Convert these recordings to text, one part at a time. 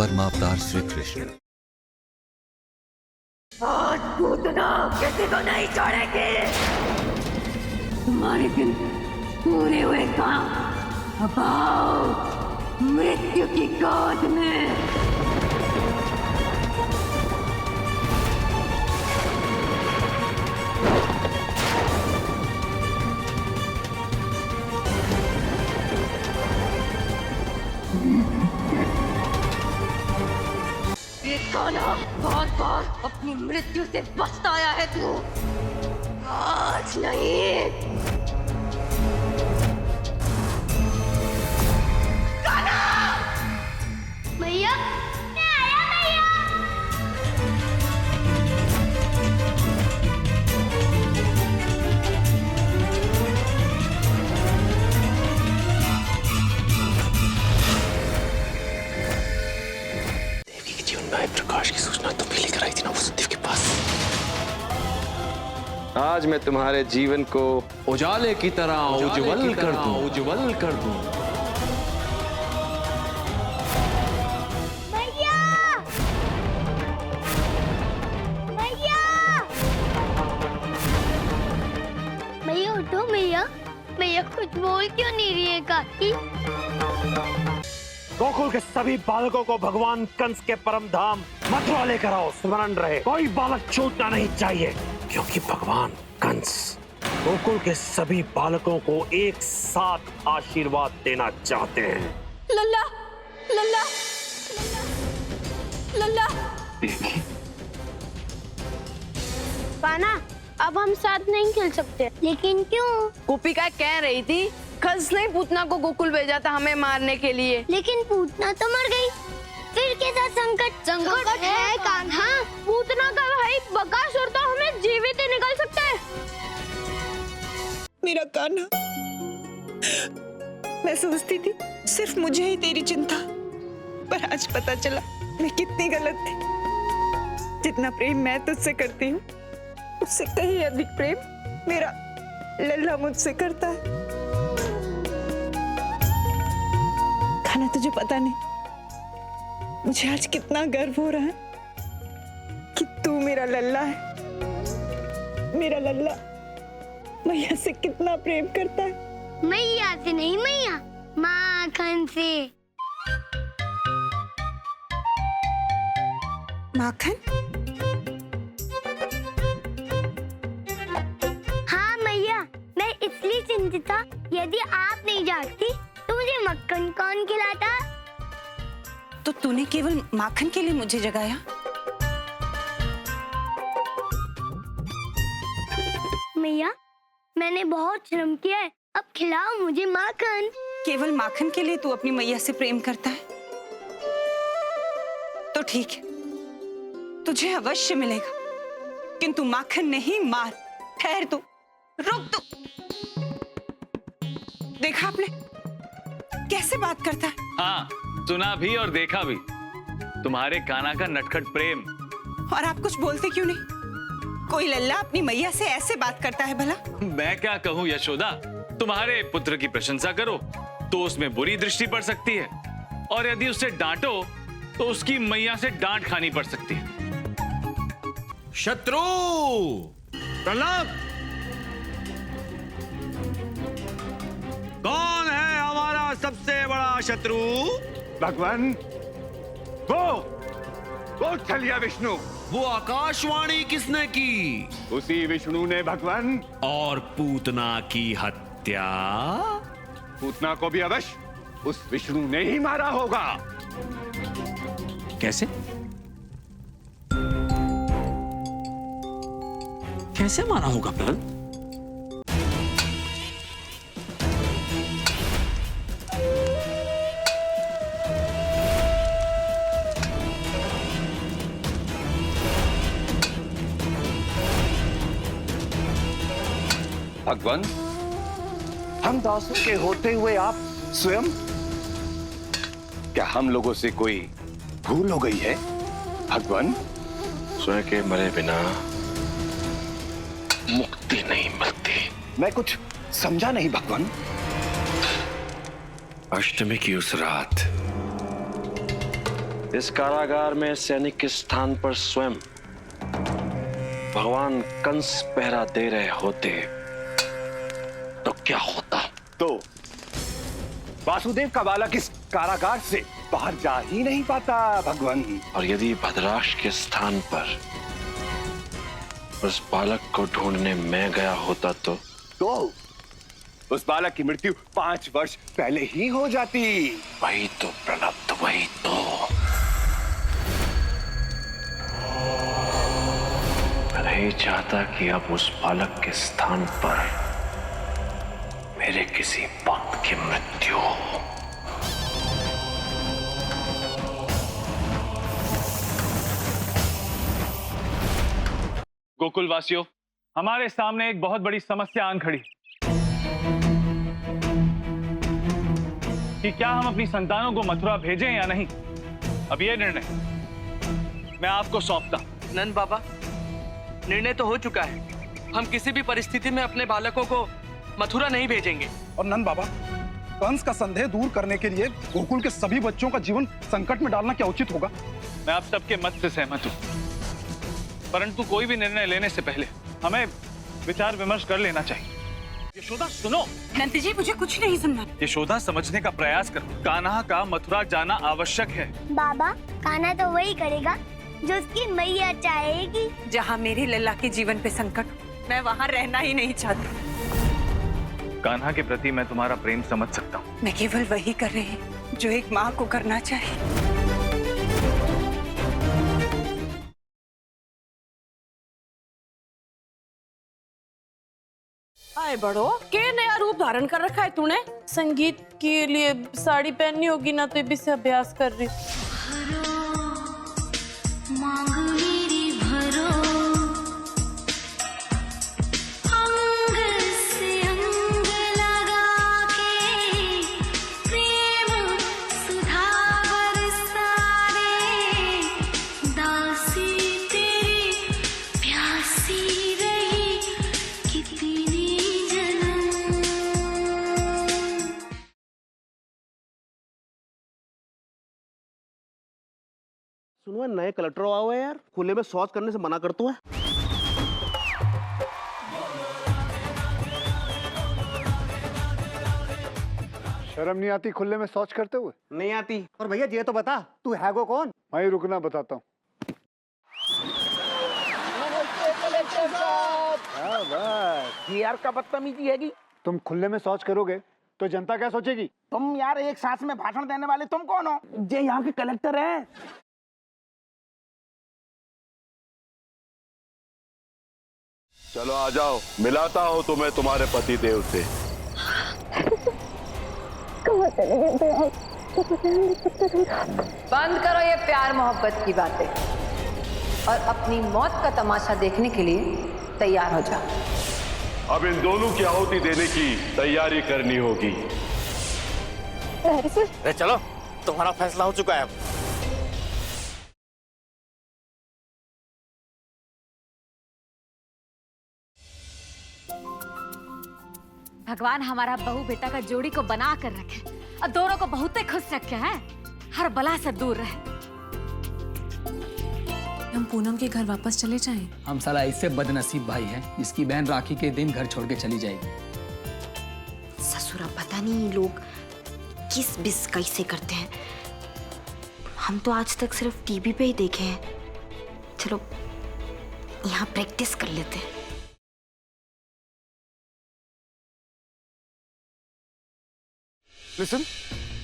परमावतार श्री कृष्ण। आज पूतना किसी को नहीं छोड़ेगी। तुम्हारे दिन पूरे हुए काम। अब आओ मृत्यु की गोद में। कान्हा, बार-बार अपनी मृत्यु से बचता आया है तू। आज नहीं। कान्हा! भैया, मैं आया भैया। प्रकाश की सूचना तो भी लेकर आई थी ना वसुदेव के पास। आज मैं तुम्हारे जीवन को उजाले की तरह उज्जवल कर दूं, उज्जवल कर दूं। भैया, भैया, भैया उठो भैया। भैया कुछ बोल क्यों नहीं रही है काकी? गोकुल के सभी बालकों को भगवान कंस के परम धाम मथुरा लेकर आओ। स्मरण रहे, कोई बालक छूटना नहीं चाहिए, क्योंकि भगवान कंस गोकुल के सभी बालकों को एक साथ आशीर्वाद देना चाहते हैं। लल्ला, लल्ला, लल्ला। कान्हा, अब हम साथ नहीं खेल सकते। लेकिन क्यों? गोपिका कह रही थी कंस ने पूतना को गोकुल भेजा था हमें मारने के लिए। लेकिन पूतना तो मर गई। फिर कैसा संकट? संकट है कान्हा। पूतना का भाई बकासुर तो हमें जीवित ही निकल सकता है। मेरा कान्हा, मैं सोचती थी सिर्फ मुझे ही तेरी चिंता, पर आज पता चला मैं कितनी गलत थी। जितना प्रेम मैं तुझसे करती हूँ, उससे कहीं अधिक प्रेम मेरा लल्ला मुझसे करता है। खाना तुझे पता नहीं, मुझे आज कितना गर्व हो रहा है कि तू मेरा लल्ला है। मेरा लल्ला मैया से कितना प्रेम करता है। मैया से नहीं मैया, माखन से। माखन? हाँ मैया, मैं इसलिए चिंतित था, यदि आप नहीं जागती तो मुझे मक्खन कौन खिलाता? तो तूने केवल माखन के लिए मुझे जगाया? मैया, मैंने बहुत श्रम किया है, अब खिलाओ मुझे माखन। केवल माखन के लिए तू अपनी मैया से प्रेम करता है? तो ठीक है, तुझे अवश्य मिलेगा, किंतु माखन नहीं, मार। ठहर तू, रुक तू। देखा आपने कैसे बात करता है? हाँ, सुना भी और देखा भी। तुम्हारे कान्हा का नटखट प्रेम। और आप कुछ बोलते क्यों नहीं? कोई लल्ला अपनी मैया से ऐसे बात करता है भला? मैं क्या कहूँ यशोदा, तुम्हारे पुत्र की प्रशंसा करो तो उसमें बुरी दृष्टि पड़ सकती है, और यदि उसे डांटो तो उसकी मैया से डांट खानी पड़ सकती है। शत्रु प्रहलाद, कौन है हमारा सबसे बड़ा शत्रु? भगवान, वो छलिया विष्णु। वो आकाशवाणी किसने की? उसी विष्णु ने भगवान। और पूतना की हत्या? पूतना को भी अवश्य उस विष्णु ने ही मारा होगा। कैसे? कैसे मारा होगा प्रहलाद? भगवान, हम दासों के होते हुए आप स्वयं, क्या हम लोगों से कोई भूल हो गई है भगवान? स्वयं के मरे बिना मुक्ति नहीं मिलती। मैं कुछ समझा नहीं भगवान। अष्टमी की उस रात इस कारागार में सैनिक के स्थान पर स्वयं भगवान कंस पहरा दे रहे होते तो क्या होता? तो वासुदेव का बालक इस कारागार से बाहर जा ही नहीं पाता भगवान। और यदि भद्राश के स्थान पर उस बालक को ढूंढने मैं गया होता तो उस बालक की मृत्यु 5 वर्ष पहले ही हो जाती। वही तो प्रलब्ध, वही तो। मैं नहीं चाहता कि अब उस बालक के स्थान पर मेरे किसी भक्त की मृत्यु हो। गोकुल वासियों, हमारे सामने एक बहुत बड़ी समस्या आन खड़ी कि क्या हम अपनी संतानों को मथुरा भेजें या नहीं। अब यह निर्णय मैं आपको सौंपता। नंद बाबा, निर्णय तो हो चुका है। हम किसी भी परिस्थिति में अपने बालकों को मथुरा नहीं भेजेंगे। और नंद बाबा, कंस का संदेह दूर करने के लिए गोकुल के सभी बच्चों का जीवन संकट में डालना क्या उचित होगा? मैं आप सबके मत से सहमत हूं, परंतु कोई भी निर्णय लेने से पहले हमें विचार विमर्श कर लेना चाहिए। यशोदा सुनो। नंद जी, मुझे कुछ नहीं सुनना। यशोदा, समझने का प्रयास करो। कान्हा का मथुरा जाना आवश्यक है। बाबा, कान्हा तो वही करेगा जो उसकी मैया चाहेगी। जहाँ मेरे लल्ला के जीवन पे संकट, मैं वहाँ रहना ही नहीं चाहती। कान्हा के प्रति मैं तुम्हारा प्रेम समझ सकता हूँ। मैं केवल वही कर रही हूँ जो एक माँ को करना चाहिए। आए बड़ो, के नया रूप धारण कर रखा है तूने? संगीत के लिए साड़ी पहननी होगी ना, तो भी से अभ्यास कर रही। सुनो, नए कलेक्टर आए हुए हैं यार, खुले में शौच करने से मना करते हैं। शर्म नहीं आती खुले में शौच करते हुए? नहीं आती। और भैया ये तो बता, तू है गो कौन? मैं ही रुकना बताता हूँ। यार का बदतमीजी हैगी। तुम खुले में शौच करोगे तो जनता क्या सोचेगी? तुम यार एक सांस में भाषण देने वाले तुम कौन हो? ये यहाँ के कलेक्टर हैं। चलो आ जाओ, मिलाता हूँ तुम्हें तुम्हारे पति देव से। बंद करो ये प्यार मोहब्बत की बातें और अपनी मौत का तमाशा देखने के लिए तैयार हो जाओ। अब इन दोनों की आहुति देने की तैयारी करनी होगी। अरे चलो, तुम्हारा फैसला हो चुका है। भगवान हमारा बहू बेटा का जोड़ी को बना कर रखे और दोनों को बहुत ही खुश रखे हैं, हर बला से दूर रहे। हम पूनम के घर वापस चले जाएं। हम साला इससे बदनसीब भाई हैं जिसकी बहन राखी के दिन घर छोड़ के चली जाएगी। ससुरा, पता नहीं लोग किस बिस कैसे करते हैं। हम तो आज तक सिर्फ टीवी पे ही देखे हैं। चलो यहाँ प्रैक्टिस कर लेते हैं। लिसन,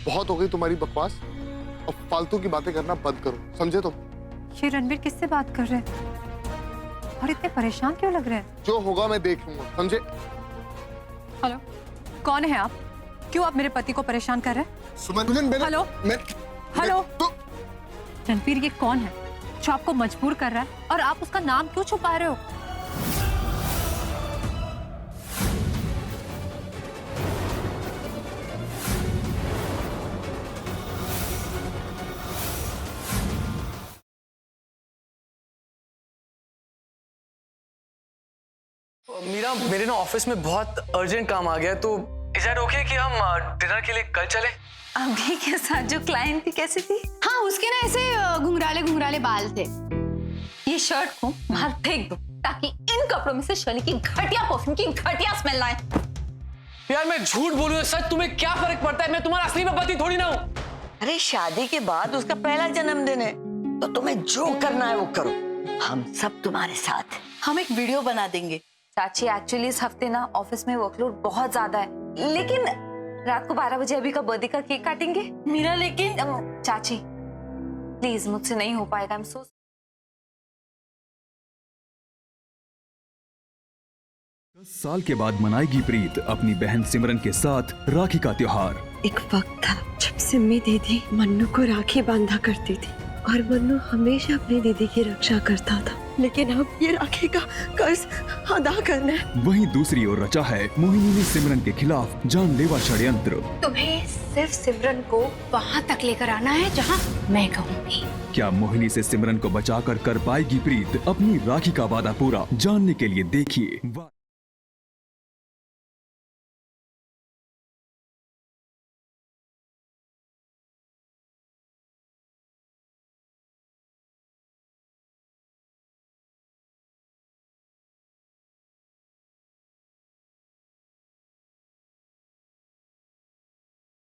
बहुत हो गई तुम्हारी बकवास। अब फालतू की बातें करना बंद करो, समझे तुम? ये रणवीर किससे बात कर रहे हैं और इतने परेशान क्यों लग रहे हैं? जो होगा मैं देख लूंगा, समझे? हेलो, कौन है आप? क्यों आप मेरे पति को परेशान कर रहे हैं? सुमन, हेलो हेलो, तो रणवीर ये कौन है जो आपको मजबूर कर रहा है और आप उसका नाम क्यों छुपा रहे हो? मीरा, मेरे ना ऑफिस में बहुत अर्जेंट काम आ गया है, तो इज दैट ओके कि हम डिनर के लिए कल चले? अभी के साथ जो क्लाइंट थी कैसी थी? हाँ, उसके ना ऐसे घुंघराले घुंघराले बाल थे। ये शर्ट को बाहर फेंक दो ताकि इन कपड़ों में से शर्ली की घटिया परफ्यूम की घटिया स्मेल आए। यार मैं झूठ बोलूं या सच, तुम्हें क्या फर्क पड़ता है? मैं तुम्हारा असली में पति थोड़ी ना हूँ। अरे शादी के बाद उसका पहला जन्मदिन है, तो तुम्हें जो करना है वो करो, हम सब तुम्हारे साथ। हम एक वीडियो बना देंगे। चाची एक्चुअली इस हफ्ते ना ऑफिस में वर्कलोड बहुत ज्यादा है, लेकिन रात को 12 बजे अभी का बर्थडे का केक काटेंगे। मीरा लेकिन चाची प्लीज मुझसे नहीं हो पाएगा। आई एम सो 10 साल के बाद मनाएगी प्रीत अपनी बहन सिमरन के साथ राखी का त्योहार। एक वक्त था जब सिम्मी दीदी मन्नू को राखी बांधा करती थी और मन्नू हमेशा अपनी दीदी की रक्षा करता था, लेकिन अब ये राखी का कर्ज अदा करना है। वहीं दूसरी ओर रचा है मोहिनी ने सिमरन के खिलाफ जानलेवा षड्यंत्र। तुम्हें सिर्फ सिमरन को वहाँ तक लेकर आना है जहाँ मैं कहूँगी। क्या मोहिनी से सिमरन को बचाकर कर पाएगी प्रीत अपनी राखी का वादा पूरा? जानने के लिए देखिए